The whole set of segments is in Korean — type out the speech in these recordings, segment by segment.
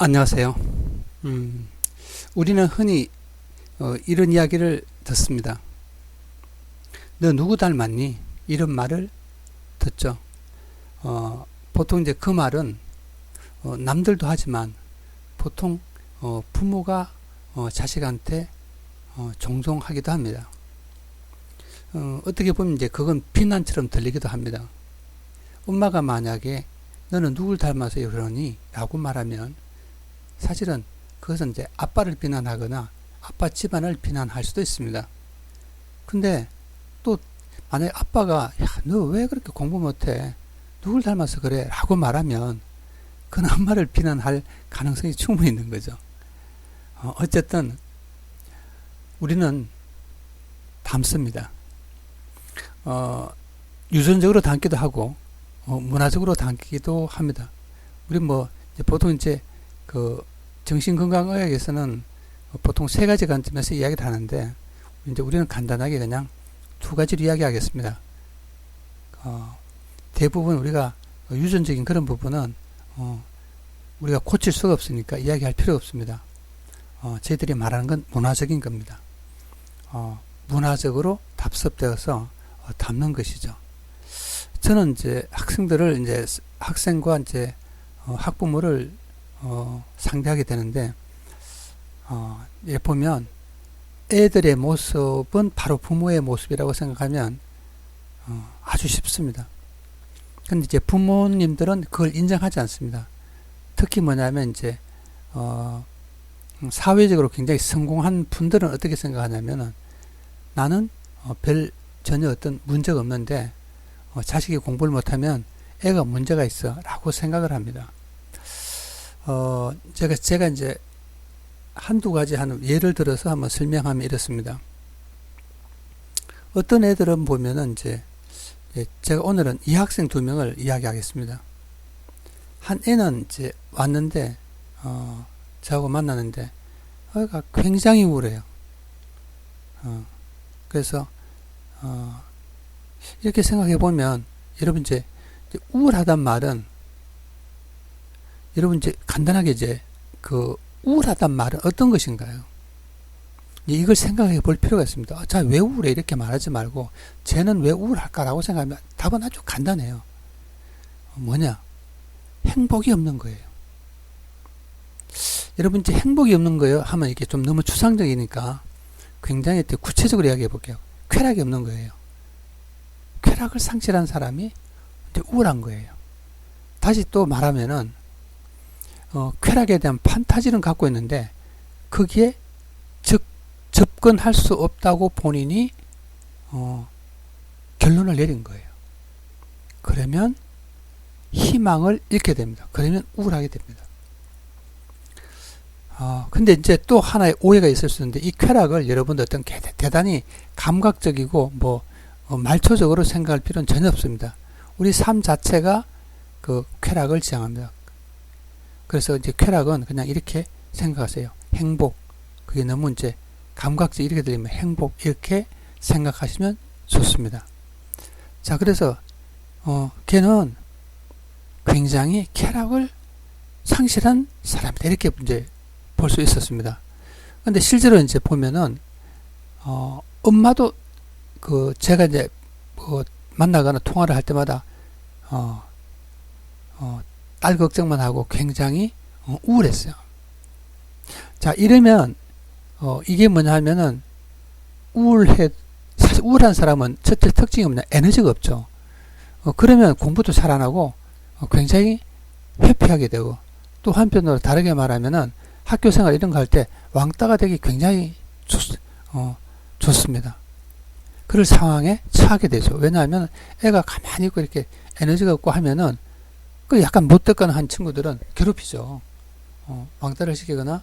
안녕하세요. 우리는 흔히 이런 이야기를 듣습니다. 너 누구 닮았니? 이런 말을 듣죠. 보통 이제 그 말은 남들도 하지만 보통 부모가 자식한테 종종 하기도 합니다. 어떻게 보면 이제 그건 비난처럼 들리기도 합니다. 엄마가 만약에 너는 누굴 닮아서 그러니? 라고 말하면 사실은 그것은 이제 아빠를 비난하거나 아빠 집안을 비난할 수도 있습니다. 근데 또 만약에 아빠가 야, 너 왜 그렇게 공부 못해? 누굴 닮아서 그래? 라고 말하면 그는 엄마를 비난할 가능성이 충분히 있는 거죠. 어쨌든 우리는 닮습니다. 유전적으로 닮기도 하고 문화적으로 닮기도 합니다. 우리 보통 이제 그 정신건강의학에서는 보통 세 가지 관점에서 이야기를 하는데 이제 우리는 간단하게 그냥 두 가지로 이야기하겠습니다. 대부분 우리가 유전적인 그런 부분은 우리가 고칠 수가 없으니까 이야기할 필요가 없습니다. 저희들이 말하는 건 문화적인 겁니다. 문화적으로 답습되어서 닮는 것이죠. 저는 이제 학생과 이제 학부모를 상대하게 되는데 보면 애들의 모습은 바로 부모의 모습이라고 생각하면 아주 쉽습니다. 근데 이제 부모님들은 그걸 인정하지 않습니다. 특히 뭐냐면 이제 사회적으로 굉장히 성공한 분들은 어떻게 생각하냐면은 나는 전혀 어떤 문제가 없는데 자식이 공부를 못하면 애가 문제가 있어 라고 생각을 합니다. 제가 이제 한두 가지 예를 들어서 한번 설명하면 이렇습니다. 어떤 애들은 보면은 이제 제가 오늘은 이 학생 두 명을 이야기하겠습니다. 한 애는 이제 왔는데 저하고 만나는데 애가 굉장히 우울해요. 그래서 이렇게 생각해 보면 여러분 이제 우울하단 말은 여러분 이제 간단하게 이제 그 우울하단 말은 어떤 것인가요? 이걸 생각해 볼 필요가 있습니다. 자, 왜 우울해? 이렇게 말하지 말고 쟤는 왜 우울할까라고 생각하면 답은 아주 간단해요. 뭐냐? 행복이 없는 거예요. 여러분 이제 행복이 없는 거예요 하면 이게 좀 너무 추상적이니까 굉장히 구체적으로 이야기해 볼게요. 쾌락이 없는 거예요. 쾌락을 상실한 사람이 이제 우울한 거예요. 다시 또 말하면은 쾌락에 대한 판타지는 갖고 있는데 거기에 접근할 수 없다고 본인이 결론을 내린 거예요. 그러면 희망을 잃게 됩니다. 그러면 우울하게 됩니다. 근데 이제 또 하나의 오해가 있을 수 있는데 이 쾌락을 여러분들 어떤 대단히 감각적이고 말초적으로 생각할 필요는 전혀 없습니다. 우리 삶 자체가 그 쾌락을 지향합니다. 그래서 이제 쾌락은 그냥 이렇게 생각하세요. 행복. 그게 너무 이제 감각적 이렇게 들리면 행복 이렇게 생각하시면 좋습니다. 자, 그래서 걔는 굉장히 쾌락을 상실한 사람이다. 이렇게 이제 볼 수 있었습니다. 근데 실제로 이제 보면은 엄마도 제가 이제 만나거나 통화를 할 때마다 딸 걱정만 하고 굉장히 우울했어요. 자, 이러면 이게 뭐냐 하면은 사실 우울한 사람은 첫째 특징이 뭐냐? 에너지가 없죠. 그러면 공부도 잘 안 하고 굉장히 회피하게 되고 또 한편으로 다르게 말하면은 학교 생활 이런 거 할 때 왕따가 되기 굉장히 좋습니다. 그럴 상황에 처하게 되죠. 왜냐하면 애가 가만히 있고 이렇게 에너지가 없고 하면은 그 약간 못됐거나 한 친구들은 괴롭히죠. 왕따를 시키거나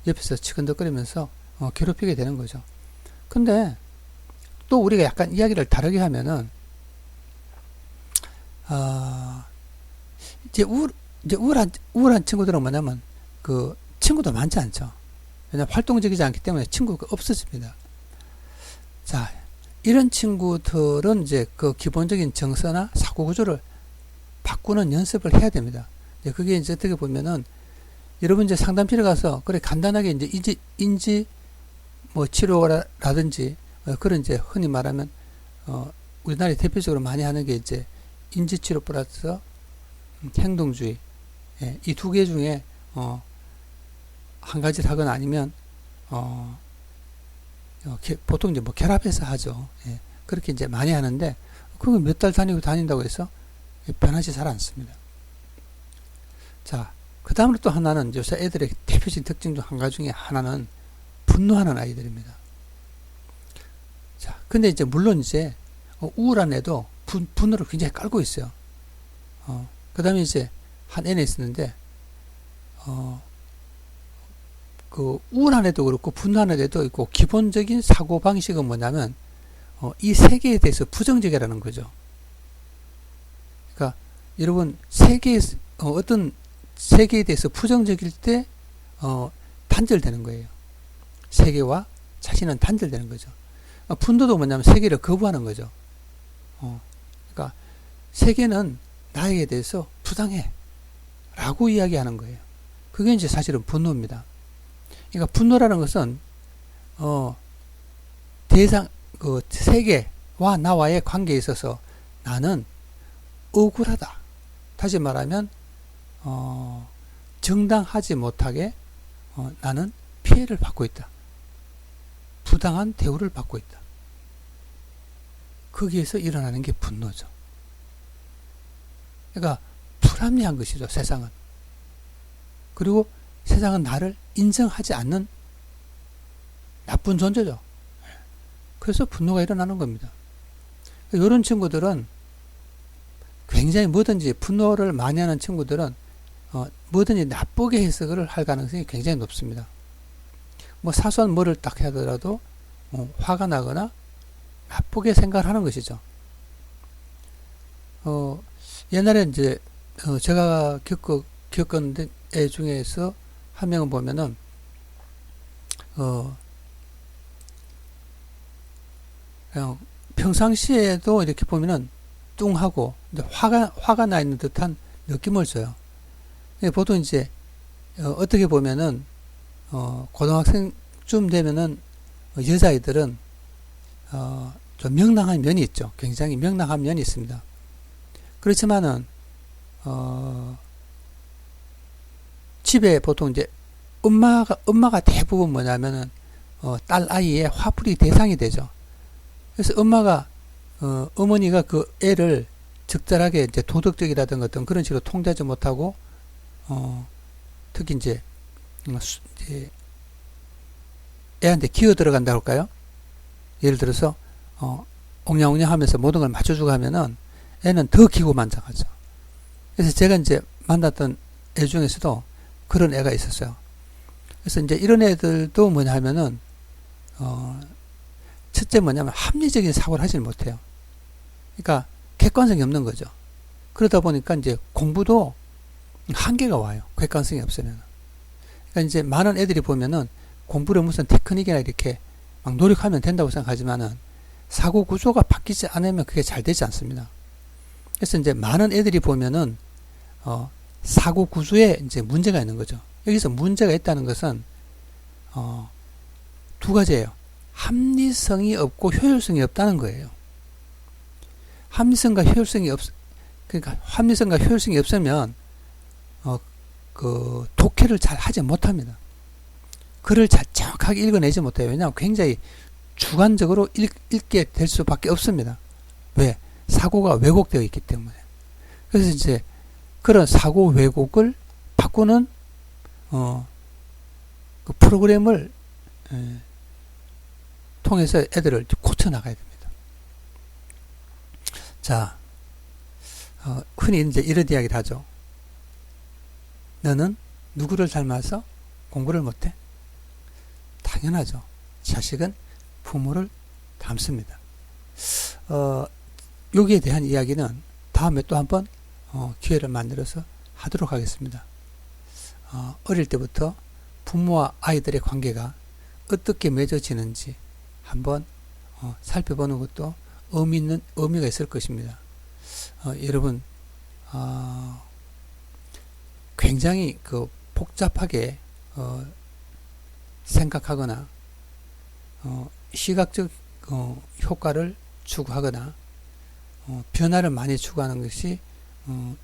옆에서 치근덕거리면서 괴롭히게 되는 거죠. 근데 또 우리가 약간 이야기를 다르게 하면은 이제 우울한 친구들은 뭐냐면 그 친구도 많지 않죠. 왜냐하면 활동적이지 않기 때문에 친구가 없어집니다. 자, 이런 친구들은 이제 그 기본적인 정서나 사고 구조를 바꾸는 연습을 해야 됩니다. 그게 이제 어떻게 보면은 여러분 이제 상담실에 가서 그래 간단하게 이제 인지 뭐 치료라든지 그런 이제 흔히 말하면 우리나라에 대표적으로 많이 하는 게 이제 인지 치료 플러스 행동주의, 예, 이 두 개 중에 한 가지를 하거나 아니면 보통 이제 뭐 결합해서 하죠. 예, 그렇게 이제 많이 하는데 그거 몇 달 다닌다고 해서 변하지 잘 않습니다. 자, 그 다음으로 또 하나는 요새 애들의 대표적인 특징 중 한 가지 중에 하나는 분노하는 아이들입니다. 자, 근데 이제 물론 이제 우울한 애도 분노를 굉장히 깔고 있어요. 그 다음에 이제 한 애는 있었는데 그 우울한 애도 그렇고 분노하는 애도 있고 기본적인 사고 방식은 뭐냐면 이 세계에 대해서 부정적이라는 거죠. 그러니까 여러분 어떤 세계에 대해서 부정적일 때 단절되는 거예요. 세계와 자신은 단절되는 거죠. 분노도 뭐냐면 세계를 거부하는 거죠. 그러니까 세계는 나에게 대해서 부당해 라고 이야기하는 거예요. 그게 이제 사실은 분노입니다. 그러니까 분노라는 것은 세계와 나와의 관계에 있어서 나는 억울하다. 다시 말하면 정당하지 못하게 나는 피해를 받고 있다. 부당한 대우를 받고 있다. 거기에서 일어나는 게 분노죠. 그러니까 불합리한 것이죠, 세상은. 그리고 세상은 나를 인정하지 않는 나쁜 존재죠. 그래서 분노가 일어나는 겁니다. 이런 친구들은 굉장히 뭐든지 분노를 많이 하는 친구들은 뭐든지 나쁘게 해석을 할 가능성이 굉장히 높습니다. 뭐 사소한 뭐를 딱 하더라도 화가 나거나 나쁘게 생각을 하는 것이죠. 옛날에 이제 제가 겪은 애 중에서 한 명은 보면은 그냥 평상시에도 이렇게 보면은 뚱하고 화가 나 있는 듯한 느낌을 줘요. 보통 이제 어떻게 보면은 고등학생쯤 되면은 여자아이들은 좀 명랑한 면이 있죠. 굉장히 명랑한 면이 있습니다. 그렇지만은 집에 보통 이제 엄마가 대부분 뭐냐면은 딸 아이의 화풀이 대상이 되죠. 그래서 어머니가 그 애를 적절하게 이제 도덕적이라든가 어떤 그런 식으로 통제하지 못하고 특히 이제 애한테 기어 들어간다고 할까요? 예를 들어서 옹냥옹냥 하면서 모든 걸 맞춰주고 하면은 애는 더 기고만장하죠. 그래서 제가 이제 만났던 애 중에서도 그런 애가 있었어요. 그래서 이제 이런 애들도 뭐냐 하면은 첫째 뭐냐면 합리적인 사고를 하질 못해요. 그러니까 객관성이 없는 거죠. 그러다 보니까 이제 공부도 한계가 와요. 객관성이 없으면. 그러니까 이제 많은 애들이 보면은 공부를 무슨 테크닉이나 이렇게 막 노력하면 된다고 생각하지만은 사고 구조가 바뀌지 않으면 그게 잘 되지 않습니다. 그래서 이제 많은 애들이 보면은 사고 구조에 이제 문제가 있는 거죠. 여기서 문제가 있다는 것은 두 가지예요. 합리성이 없고 효율성이 없다는 거예요. 합리성과 효율성이 없으면 그 독해를 잘 하지 못합니다. 글을 정확하게 읽어내지 못해요. 왜냐하면 굉장히 주관적으로 읽게 될 수밖에 없습니다. 왜? 사고가 왜곡되어 있기 때문에. 그래서 이제 그런 사고 왜곡을 바꾸는 그 프로그램을 통해서 애들을 고쳐 나가야 됩니다. 자, 흔히 이제 이런 이야기를 하죠. 너는 누구를 닮아서 공부를 못해? 당연하죠. 자식은 부모를 닮습니다. 여기에 대한 이야기는 다음에 또 한번 기회를 만들어서 하도록 하겠습니다. 어릴 때부터 부모와 아이들의 관계가 어떻게 맺어지는지 한번 살펴보는 것도 의미가 있을 것입니다. 여러분 굉장히 그 복잡하게 생각하거나 시각적 효과를 추구하거나 변화를 많이 추구하는 것이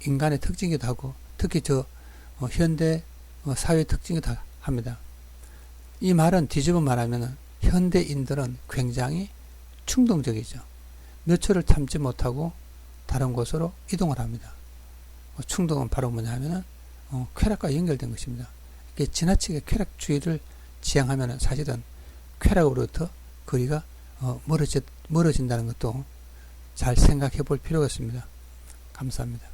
인간의 특징이기도 하고 특히 현대 사회 특징이기도 합니다. 이 말은 뒤집어 말하면 현대인들은 굉장히 충동적이죠. 몇 초를 참지 못하고 다른 곳으로 이동을 합니다. 충동은 바로 뭐냐 하면은 쾌락과 연결된 것입니다. 지나치게 쾌락주의를 지향하면 사실은 쾌락으로부터 거리가 멀어진다는 것도 잘 생각해 볼 필요가 있습니다. 감사합니다.